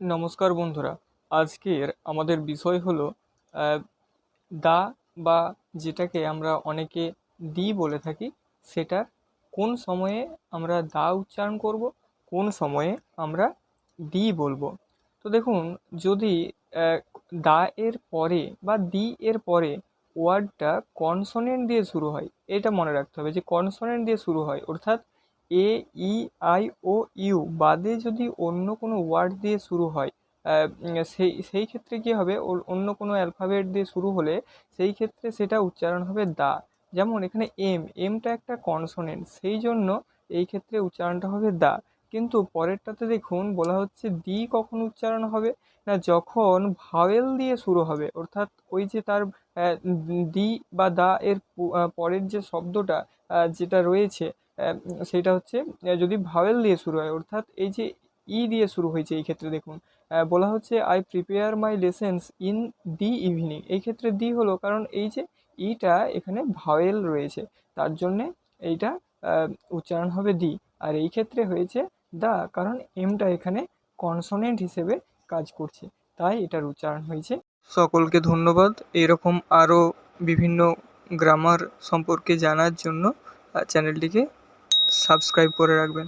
নমস্কার বন্ধুরা। আজকের আমাদের বিষয় হলো আহ, দা বা যেটাকে আমরা অনেকে দি বলে থাকি, সেটা কোন সময়ে আমরা দা উচ্চারণ করব, কোন সময়ে আমরা দি বলবো। তো দেখুন, যদি আহ, দা এর পরে বা দি এর পরে ওয়ার্ডটা কনসোনেন্ট দিয়ে শুরু হয়, এটা মনে রাখতে হবে যে কনসোনেন্ট দিয়ে শুরু হয়, অর্থাৎ এ, ই, আই, ও, ইউ বাদে যদি অন্য কোনো ওয়ার্ড দিয়ে শুরু হয়, সেই ক্ষেত্রে কী হবে, অন্য কোনো অ্যালফাবেট দিয়ে শুরু হলে সেই ক্ষেত্রে সেটা উচ্চারণ হবে দা। যেমন এখানে এমটা একটা কনসোনেন্ট, সেই জন্য এই ক্ষেত্রে উচ্চারণটা হবে দা। কিন্তু পরেরটাতে দেখুন বলা হচ্ছে দি কখন উচ্চারণ হবে, না যখন ভাওয়েল দিয়ে শুরু হবে, অর্থাৎ ওই যে তার দি বা দা এর পরের যে শব্দটা যেটা রয়েছে, সেটা হচ্ছে যদি ভাওয়েল দিয়ে শুরু হয়, অর্থাৎ এই যে ই দিয়ে শুরু হয়েছে, এই ক্ষেত্রে দেখুন বলা হচ্ছে I prepare my lessons in the evening. এই ক্ষেত্রে দি হলো কারণ এই যে ইটা এখানে ভাওয়েল রয়েছে, তার জন্যে এইটা উচ্চারণ হবে দি। আর এই ক্ষেত্রে হয়েছে দা, কারণ এমটা এখানে কনসোনেন্ট হিসেবে কাজ করছে, তাই এটার উচ্চারণ হয়েছে। সকলকে ধন্যবাদ। এরকম আরও বিভিন্ন গ্রামার সম্পর্কে জানার জন্য চ্যানেলটিকে সাবস্ক্রাইব করে রাখবেন।